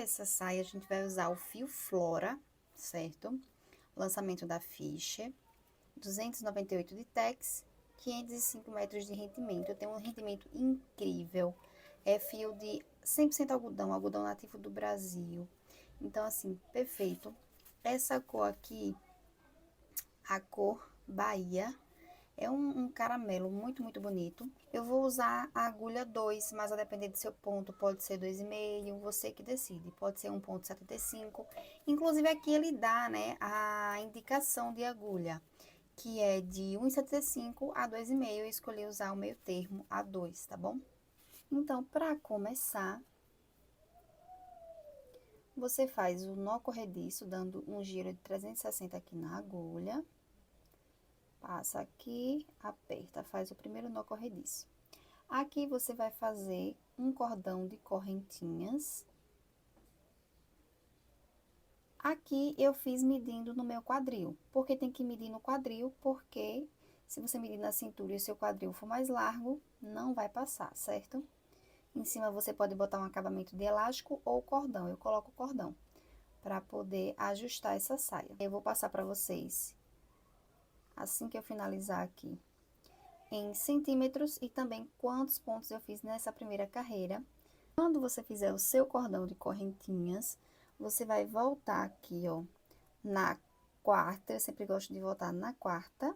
Essa saia a gente vai usar o fio Flora, certo? Lançamento da Fischer, 298 de tex, 505 metros de rendimento. Eu tenho um rendimento incrível. É fio de 100% algodão, algodão nativo do Brasil. Então, assim, perfeito. Essa cor aqui, a cor Bahia, é um caramelo muito bonito. Eu vou usar a agulha 2, mas a depender do seu ponto, pode ser 2,5, você que decide. Pode ser 1,75. Inclusive, aqui ele dá, né, a indicação de agulha, que é de 1,75 a 2,5. Eu escolhi usar o meio termo, a 2, tá bom? Então, para começar, você faz o nó corrediço, dando um giro de 360 aqui na agulha. Passa aqui, aperta, faz o primeiro nó corrediço. Aqui você vai fazer um cordão de correntinhas. Aqui eu fiz medindo no meu quadril. Por que tem que medir no quadril? Porque se você medir na cintura e o seu quadril for mais largo, não vai passar, certo? Em cima você pode botar um acabamento de elástico ou cordão. Eu coloco cordão para poder ajustar essa saia. Eu vou passar para vocês, assim que eu finalizar aqui, em centímetros e também quantos pontos eu fiz nessa primeira carreira. Quando você fizer o seu cordão de correntinhas, você vai voltar aqui, ó, na quarta. Eu sempre gosto de voltar na quarta.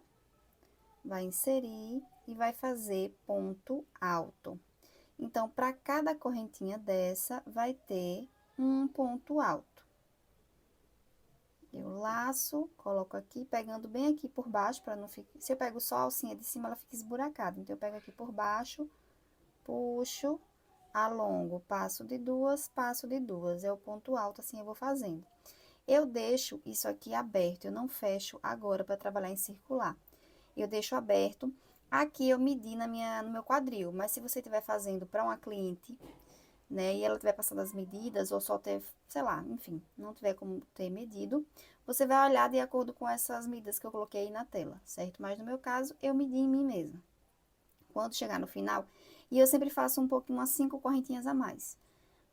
Vai inserir e vai fazer ponto alto. Então, para cada correntinha dessa, vai ter um ponto alto. Eu laço, coloco aqui, pegando bem aqui por baixo, para não ficar... Se eu pego só a alcinha de cima, ela fica esburacada. Então, eu pego aqui por baixo, puxo, alongo, passo de duas, é o ponto alto, assim eu vou fazendo. Eu deixo isso aqui aberto, eu não fecho agora para trabalhar em circular. Eu deixo aberto, aqui eu medi no meu quadril, mas se você estiver fazendo para uma cliente, né, e ela tiver passando as medidas, ou só ter, sei lá, enfim, não tiver como ter medido, você vai olhar de acordo com essas medidas que eu coloquei aí na tela, certo? Mas no meu caso, eu medi em mim mesma. Quando chegar no final, e eu sempre faço um pouquinho, umas 5 correntinhas a mais.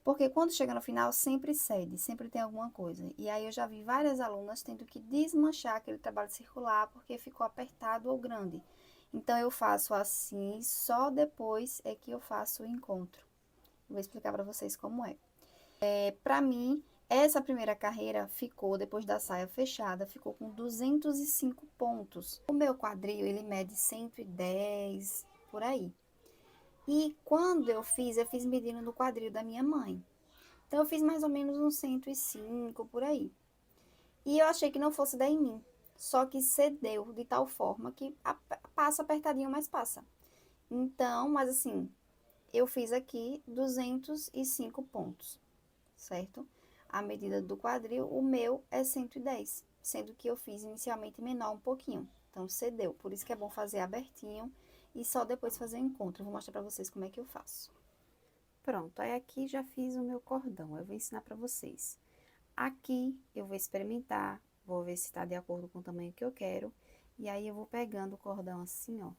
Porque quando chega no final, sempre cede, sempre tem alguma coisa. E aí eu já vi várias alunas tendo que desmanchar aquele trabalho circular porque ficou apertado ou grande. Então, eu faço assim, só depois é que eu faço o encontro. Vou explicar para vocês como é. Para mim, essa primeira carreira ficou, depois da saia fechada, ficou com 205 pontos. O meu quadril, ele mede 110, por aí. E quando eu fiz medindo no quadril da minha mãe. Então, eu fiz mais ou menos uns 105, por aí. E eu achei que não fosse dar em mim. Só que cedeu de tal forma que passa apertadinho, mas passa. Então, mas assim, eu fiz aqui 205 pontos, certo? A medida do quadril, o meu é 110, sendo que eu fiz inicialmente menor um pouquinho. Então, cedeu. Por isso que é bom fazer abertinho e só depois fazer o encontro. Eu vou mostrar pra vocês como é que eu faço. Pronto, aí aqui já fiz o meu cordão. Eu vou ensinar pra vocês. Aqui eu vou experimentar, vou ver se tá de acordo com o tamanho que eu quero. E aí, eu vou pegando o cordão assim, ó,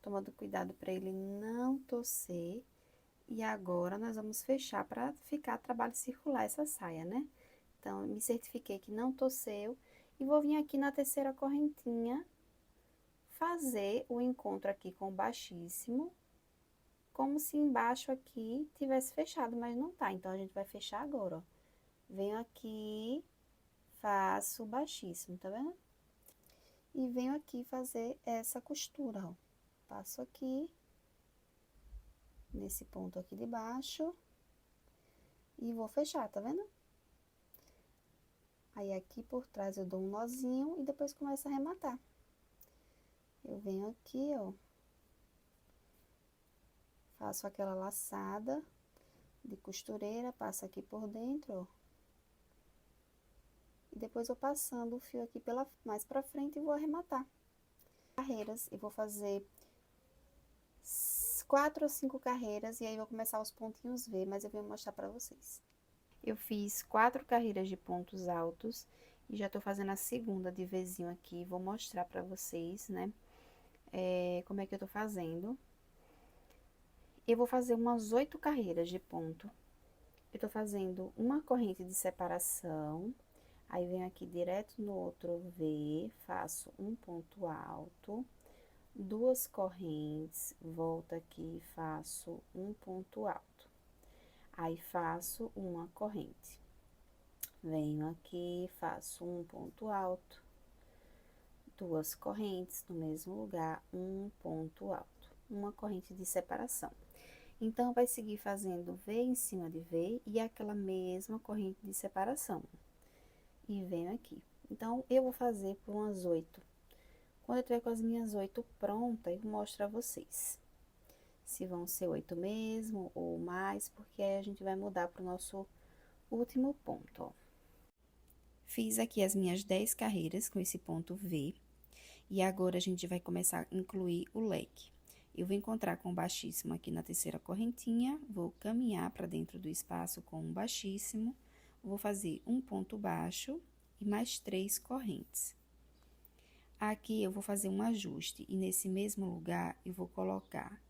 tomando cuidado pra ele não torcer. E agora, nós vamos fechar para ficar trabalho circular essa saia, né? Então, me certifiquei que não torceu. E vou vir aqui na terceira correntinha, fazer o encontro aqui com o baixíssimo, como se embaixo aqui tivesse fechado, mas não tá. Então, a gente vai fechar agora, ó. Venho aqui, faço o baixíssimo, tá vendo? E venho aqui fazer essa costura, ó. Passo aqui, nesse ponto aqui de baixo, e vou fechar, tá vendo? Aí, aqui por trás eu dou um nozinho e depois começo a arrematar. Eu venho aqui, ó, faço aquela laçada de costureira, passo aqui por dentro, ó. E depois eu passando o fio aqui mais pra frente e vou arrematar. Carreiras, e vou fazer 4 ou 5 carreiras, e aí vou começar os pontinhos V, mas eu vou mostrar pra vocês. Eu fiz 4 carreiras de pontos altos, e já tô fazendo a segunda de Vzinho aqui, vou mostrar pra vocês, né, como é que eu tô fazendo. Eu vou fazer umas 8 carreiras de ponto, eu tô fazendo uma corrente de separação, aí venho aqui direto no outro V, faço um ponto alto, duas correntes, volto aqui e faço um ponto alto. Aí, faço uma corrente. Venho aqui, faço um ponto alto, duas correntes no mesmo lugar, um ponto alto, uma corrente de separação. Então, vai seguir fazendo V em cima de V e aquela mesma corrente de separação. E venho aqui. Então, eu vou fazer por umas 8. Quando eu tiver com as minhas 8 prontas, eu mostro a vocês. Se vão ser 8 mesmo ou mais, porque aí a gente vai mudar para o nosso último ponto, ó. Fiz aqui as minhas 10 carreiras com esse ponto V. E agora, a gente vai começar a incluir o leque. Eu vou encontrar com o baixíssimo aqui na terceira correntinha, vou caminhar para dentro do espaço com um baixíssimo, vou fazer um ponto baixo e mais 3 correntes. Aqui, eu vou fazer um ajuste e nesse mesmo lugar, eu vou colocar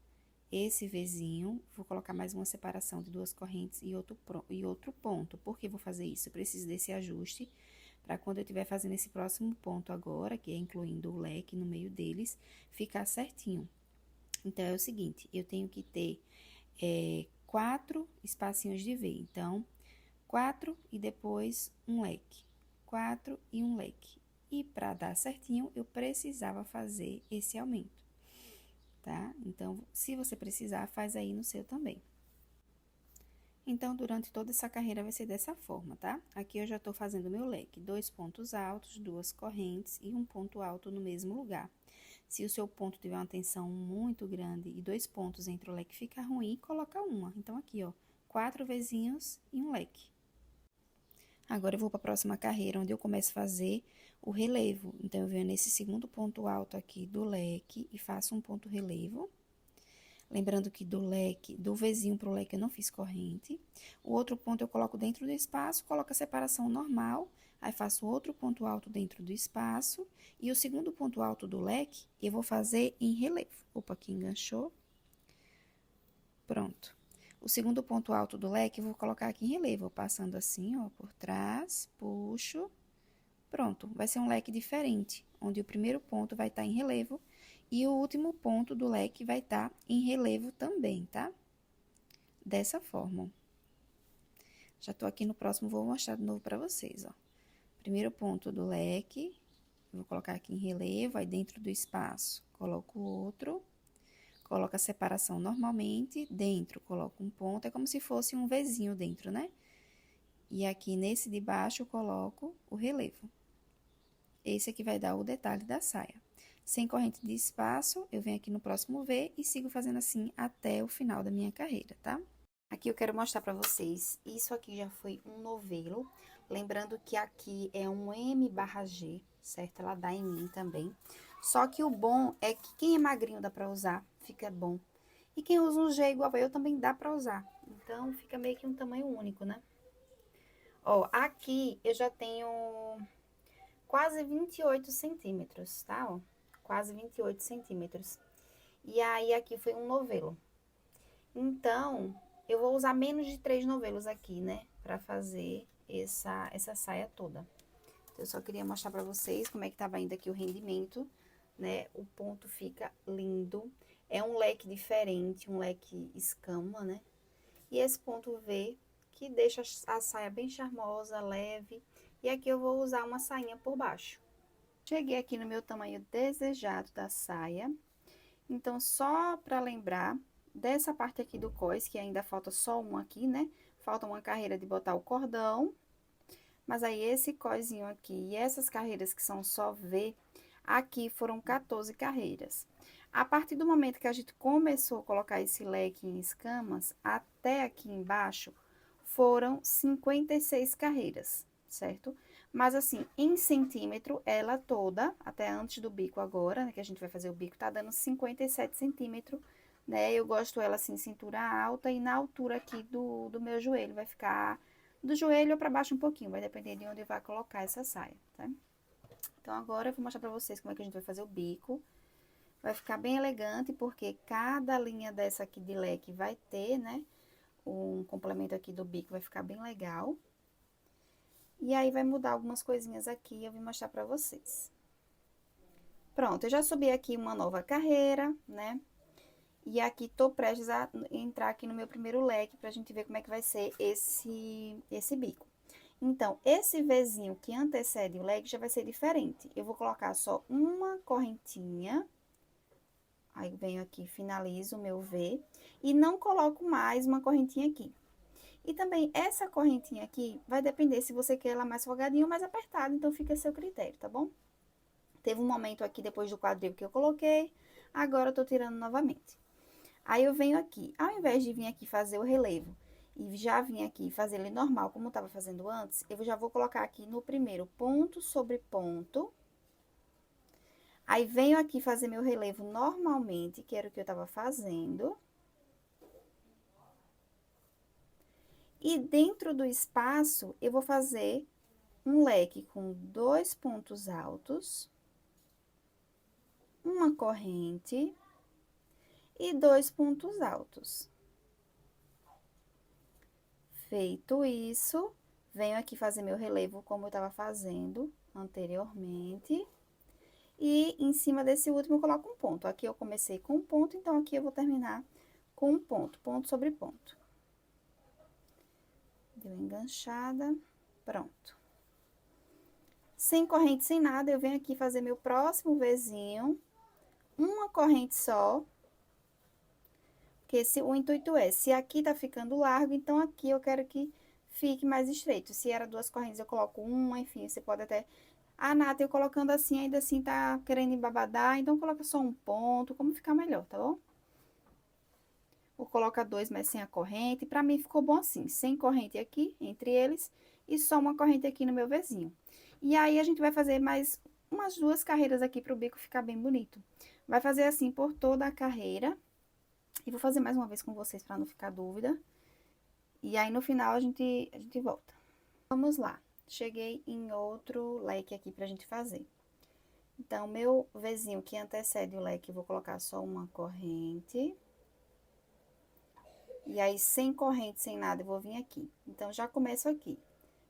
esse Vzinho, vou colocar mais uma separação de 2 correntes e outro ponto. Por que vou fazer isso? Eu preciso desse ajuste para quando eu estiver fazendo esse próximo ponto agora, que é incluindo o leque no meio deles, ficar certinho. Então, é o seguinte, eu tenho que ter 4 espacinhos de V. Então, 4 e depois um leque. 4 e um leque. E para dar certinho, eu precisava fazer esse aumento, tá? Então, se você precisar, faz aí no seu também. Então, durante toda essa carreira vai ser dessa forma, tá? Aqui eu já tô fazendo meu leque, 2 pontos altos, 2 correntes e um ponto alto no mesmo lugar. Se o seu ponto tiver uma tensão muito grande e 2 pontos entre o leque fica ruim, coloca uma. Então, aqui, ó, 4 vezinhos e um leque. Agora, eu vou para a próxima carreira, onde eu começo a fazer o relevo. Então, eu venho nesse segundo ponto alto aqui do leque e faço um ponto relevo. Lembrando que do Vzinho pro leque eu não fiz corrente. O outro ponto eu coloco dentro do espaço, coloco a separação normal, aí faço outro ponto alto dentro do espaço. E o segundo ponto alto do leque eu vou fazer em relevo. Opa, aqui enganchou. Pronto. O segundo ponto alto do leque eu vou colocar aqui em relevo, passando assim, ó, por trás, puxo. Pronto, vai ser um leque diferente, onde o primeiro ponto vai estar em relevo e o último ponto do leque vai estar em relevo também, tá? Dessa forma. Já tô aqui no próximo, vou mostrar de novo pra vocês, ó. Primeiro ponto do leque, vou colocar aqui em relevo, aí dentro do espaço, coloco outro, coloco a separação normalmente, dentro coloco um ponto, é como se fosse um Vzinho dentro, né? E aqui nesse de baixo, coloco o relevo. Esse aqui vai dar o detalhe da saia. Sem corrente de espaço, eu venho aqui no próximo V e sigo fazendo assim até o final da minha carreira, tá? Aqui eu quero mostrar pra vocês, isso aqui já foi um novelo, lembrando que aqui é um M/G, certo? Ela dá em mim também. Só que o bom é que quem é magrinho dá pra usar, fica bom. E quem usa um G igual eu também dá pra usar. Então, fica meio que um tamanho único, né? Ó, aqui eu já tenho quase 28 centímetros, tá? Ó, quase 28 centímetros. E aí, aqui foi um novelo. Então, eu vou usar menos de 3 novelos aqui, né? Pra fazer essa saia toda. Então, eu só queria mostrar pra vocês como é que tava indo aqui o rendimento, né? O ponto fica lindo. É um leque diferente, um leque escama, né? E esse ponto V, que deixa a saia bem charmosa, leve. E aqui eu vou usar uma sainha por baixo. Cheguei aqui no meu tamanho desejado da saia. Então, só para lembrar dessa parte aqui do cós, que ainda falta só um aqui, né? Falta uma carreira de botar o cordão. Mas aí, esse coisinho aqui e essas carreiras que são só V, aqui foram 14 carreiras. A partir do momento que a gente começou a colocar esse leque em escamas, até aqui embaixo, foram 56 carreiras, certo? Mas assim, em centímetro, ela toda, até antes do bico agora, né, que a gente vai fazer o bico, tá dando 57 centímetros, né? Eu gosto ela assim, cintura alta e na altura aqui do meu joelho, vai ficar do joelho para baixo um pouquinho, vai depender de onde vai colocar essa saia, tá? Então, agora eu vou mostrar pra vocês como é que a gente vai fazer o bico. Vai ficar bem elegante, porque cada linha dessa aqui de leque vai ter, né, um complemento aqui do bico vai ficar bem legal. E aí, vai mudar algumas coisinhas aqui, eu vim mostrar pra vocês. Pronto, eu já subi aqui uma nova carreira, né? E aqui, tô prestes a entrar aqui no meu primeiro leque, pra gente ver como é que vai ser esse bico. Então, esse Vzinho que antecede o leque já vai ser diferente. Eu vou colocar só uma correntinha. Aí, venho aqui, finalizo o meu V. E não coloco mais uma correntinha aqui. E também, essa correntinha aqui, vai depender se você quer ela mais folgadinha ou mais apertada. Então, fica a seu critério, tá bom? Teve um momento aqui, depois do quadril, que eu coloquei. Agora, eu tô tirando novamente. Aí, eu venho aqui. Ao invés de vir aqui fazer o relevo e já vim aqui fazer ele normal, como eu tava fazendo antes, eu já vou colocar aqui no primeiro ponto sobre ponto. Aí, venho aqui fazer meu relevo normalmente, que era o que eu tava fazendo. E dentro do espaço, eu vou fazer um leque com 2 pontos altos, uma corrente e 2 pontos altos. Feito isso, venho aqui fazer meu relevo como eu estava fazendo anteriormente. E em cima desse último eu coloco um ponto. Aqui eu comecei com um ponto, então aqui eu vou terminar com um ponto, ponto sobre ponto. Deu enganchada, pronto. Sem corrente, sem nada, eu venho aqui fazer meu próximo Vzinho, uma corrente só. Porque o intuito é, se aqui tá ficando largo, então aqui eu quero que fique mais estreito. Se era 2 correntes, eu coloco uma, enfim, você pode até... Ah, Nath, eu colocando assim, ainda assim tá querendo embabadar, então coloca só um ponto, como ficar melhor, tá bom? Vou colocar 2, mas sem a corrente. Pra mim ficou bom assim, sem corrente aqui, entre eles, e só uma corrente aqui no meu Vzinho. E aí, a gente vai fazer mais umas 2 carreiras aqui pro bico ficar bem bonito. Vai fazer assim por toda a carreira. E vou fazer mais uma vez com vocês pra não ficar dúvida. E aí, no final, a gente volta. Vamos lá. Cheguei em outro leque aqui pra gente fazer. Então, meu Vzinho que antecede o leque, eu vou colocar só uma corrente. E aí, sem corrente, sem nada, eu vou vir aqui. Então, já começo aqui.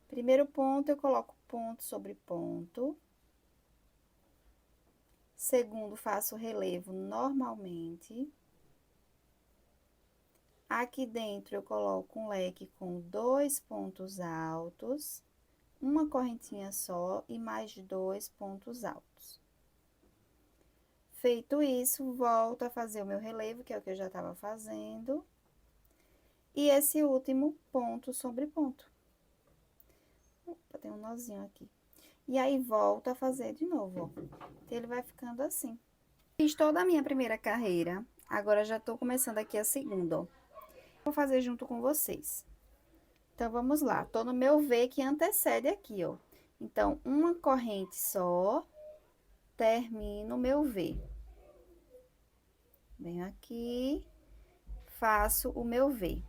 Primeiro ponto, eu coloco ponto sobre ponto. Segundo, faço relevo normalmente. Aqui dentro, eu coloco um leque com 2 pontos altos, uma correntinha só e mais 2 pontos altos. Feito isso, volto a fazer o meu relevo, que é o que eu já estava fazendo. E esse último ponto sobre ponto. Opa, tem um nozinho aqui. E aí, volto a fazer de novo, ó. Então, ele vai ficando assim. Fiz toda a minha primeira carreira, agora já tô começando aqui a segunda, ó. Vou fazer junto com vocês. Então, vamos lá. Tô no meu V que antecede aqui, ó. Então, uma corrente só, termino o meu V. Venho aqui, faço o meu V.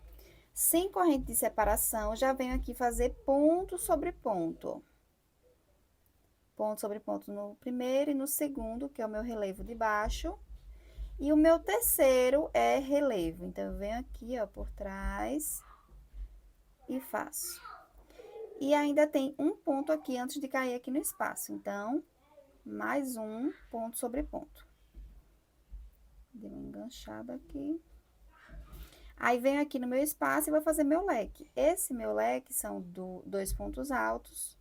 Sem corrente de separação, já venho aqui fazer ponto sobre ponto. Ponto sobre ponto no primeiro e no segundo, que é o meu relevo de baixo. E o meu terceiro é relevo. Então, eu venho aqui, ó, por trás e faço. E ainda tem um ponto aqui antes de cair aqui no espaço. Então, mais um ponto sobre ponto. Dei uma enganchada aqui. Aí, venho aqui no meu espaço e vou fazer meu leque. Esse meu leque são 2 pontos altos,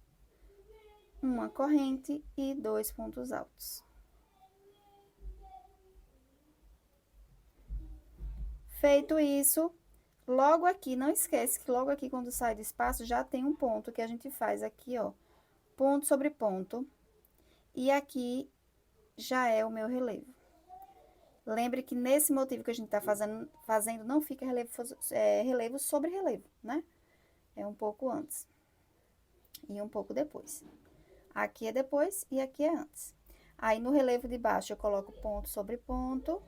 uma corrente e 2 pontos altos. Feito isso, logo aqui, não esquece que logo aqui, quando sai do espaço, já tem um ponto que a gente faz aqui, ó. Ponto sobre ponto. E aqui já é o meu relevo. Lembre que nesse motivo que a gente tá fazendo não fica relevo sobre relevo, né? É um pouco antes. E um pouco depois. Aqui é depois e aqui é antes. Aí, no relevo de baixo, eu coloco ponto sobre ponto.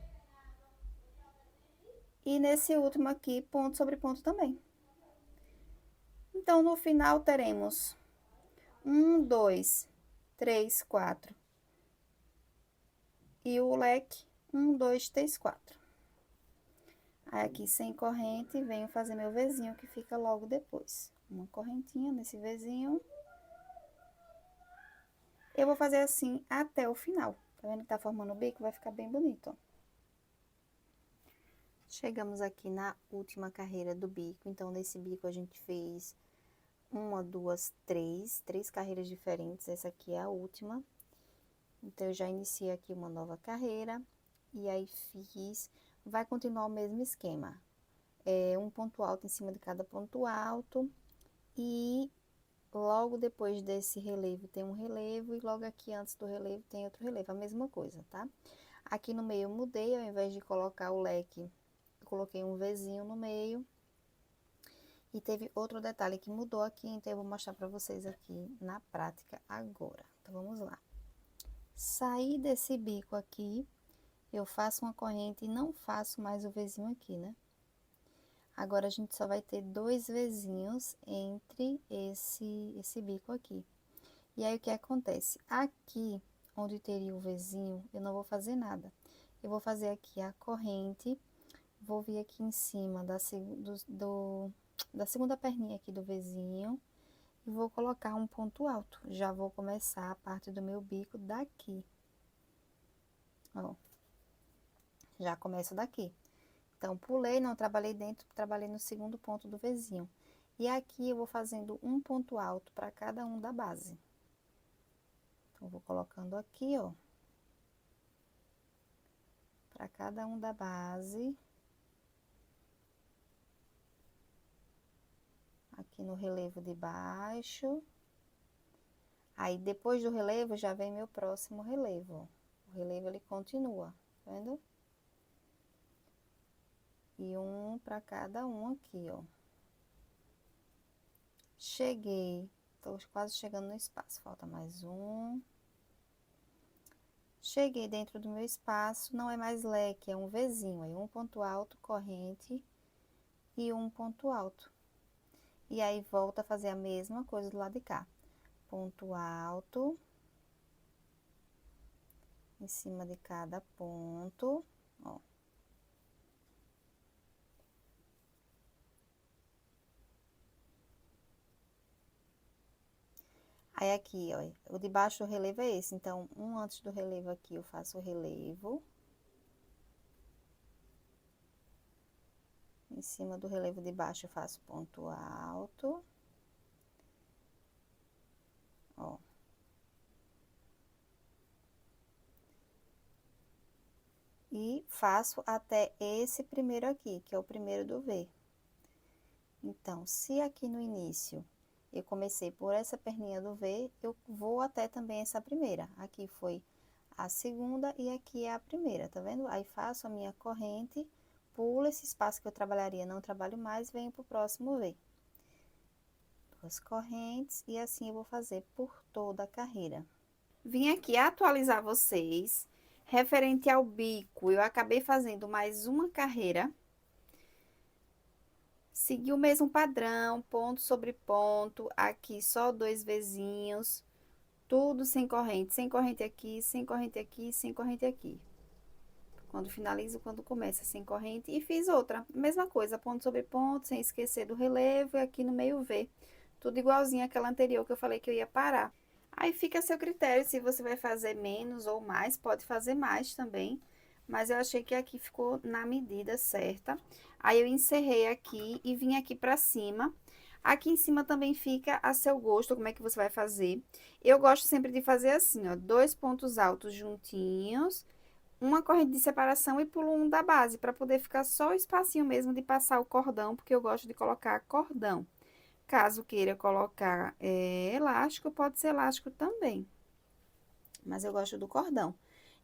E nesse último aqui, ponto sobre ponto também. Então, no final, teremos 1, 2, 3, 4. E o leque, 1, 2, 3, 4. Aí, aqui, sem corrente, venho fazer meu Vzinho, que fica logo depois. Uma correntinha nesse Vzinho. Eu vou fazer assim até o final. Tá vendo que tá formando o bico? Vai ficar bem bonito, ó. Chegamos aqui na última carreira do bico. Então, nesse bico a gente fez uma, duas, três carreiras diferentes. Essa aqui é a última. Então, eu já iniciei aqui uma nova carreira. E aí, vai continuar o mesmo esquema. Um ponto alto em cima de cada ponto alto. E logo depois desse relevo tem um relevo. E logo aqui antes do relevo tem outro relevo. A mesma coisa, tá? Aqui no meio eu mudei, ao invés de colocar o leque, eu coloquei um Vzinho no meio. E teve outro detalhe que mudou aqui, então eu vou mostrar pra vocês aqui na prática agora. Então, vamos lá. Saí desse bico aqui, eu faço uma corrente e não faço mais o Vzinho aqui, né? Agora, a gente só vai ter 2 Vzinhos entre esse bico aqui. E aí, o que acontece? Aqui, onde teria o Vzinho, eu não vou fazer nada. Eu vou fazer aqui a corrente, vou vir aqui em cima da segunda perninha aqui do Vzinho e vou colocar um ponto alto. Já vou começar a parte do meu bico daqui. Ó, já começo daqui. Então, pulei, não trabalhei dentro, trabalhei no segundo ponto do Vzinho. E aqui eu vou fazendo um ponto alto para cada um da base. Então, vou colocando aqui, ó, para cada um da base. Aqui no relevo de baixo. Aí, depois do relevo, já vem meu próximo relevo, ó. O relevo, ele continua, tá vendo? E um para cada um aqui, ó. Cheguei, tô quase chegando no espaço, falta mais um. Cheguei dentro do meu espaço, não é mais leque, é um Vzinho, aí um ponto alto, corrente e um ponto alto. E aí, volta a fazer a mesma coisa do lado de cá. Ponto alto, em cima de cada ponto, ó. Aí, aqui, ó, o de baixo do relevo é esse. Então, um antes do relevo aqui, eu faço o relevo. Em cima do relevo de baixo, eu faço ponto alto. Ó. E faço até esse primeiro aqui, que é o primeiro do V. Então, se aqui no início eu comecei por essa perninha do V, eu vou até também essa primeira. Aqui foi a segunda e aqui é a primeira, tá vendo? Aí, faço a minha corrente, pulo esse espaço que eu trabalharia, não trabalho mais, venho pro próximo V. 2 correntes e assim eu vou fazer por toda a carreira. Vim aqui atualizar vocês, referente ao bico, eu acabei fazendo mais uma carreira. Segui o mesmo padrão, ponto sobre ponto, aqui só 2 Vzinhos, tudo sem corrente aqui, sem corrente aqui, sem corrente aqui. Quando finalizo, quando começa sem corrente, e fiz outra, mesma coisa, ponto sobre ponto, sem esquecer do relevo, e aqui no meio V. Tudo igualzinho àquela anterior que eu falei que eu ia parar. Aí fica a seu critério, se você vai fazer menos ou mais, pode fazer mais também. Mas eu achei que aqui ficou na medida certa. Aí eu encerrei aqui e vim aqui pra cima. Aqui em cima também fica a seu gosto, como é que você vai fazer. Eu gosto sempre de fazer assim, ó, 2 pontos altos juntinhos, uma corrente de separação e pulo um da base, pra poder ficar só o espacinho mesmo de passar o cordão, porque eu gosto de colocar cordão. Caso queira colocar elástico, pode ser elástico também. Mas eu gosto do cordão.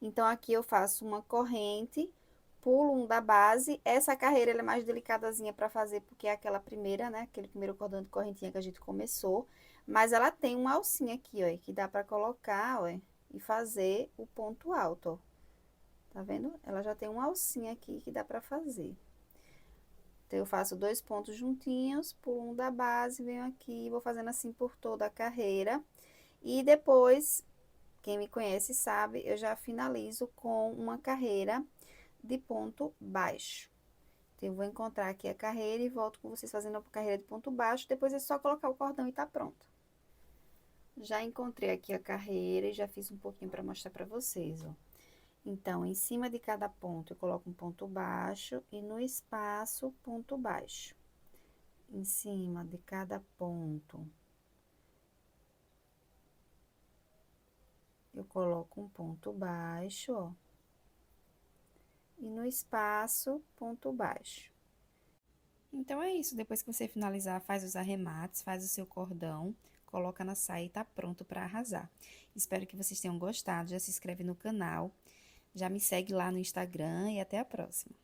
Então, aqui eu faço uma corrente, pulo um da base. Essa carreira ela é mais delicadazinha para fazer, porque é aquela primeira, né? Aquele primeiro cordão de correntinha que a gente começou. Mas ela tem uma alcinha aqui, ó, que dá para colocar, ó, e fazer o ponto alto, ó. Tá vendo? Ela já tem uma alcinha aqui que dá para fazer. Então, eu faço 2 pontos juntinhos, pulo um da base, venho aqui, vou fazendo assim por toda a carreira. E depois, quem me conhece sabe, eu já finalizo com uma carreira de ponto baixo. Então, eu vou encontrar aqui a carreira e volto com vocês fazendo a carreira de ponto baixo. Depois é só colocar o cordão e tá pronto. Já encontrei aqui a carreira e já fiz um pouquinho para mostrar para vocês, ó. Então, em cima de cada ponto, eu coloco um ponto baixo e no espaço, ponto baixo. Em cima de cada ponto, eu coloco um ponto baixo, ó. E no espaço, ponto baixo. Então, é isso. Depois que você finalizar, faz os arremates, faz o seu cordão, coloca na saia e tá pronto para arrasar. Espero que vocês tenham gostado. Já se inscreve no canal, já me segue lá no Instagram e até a próxima.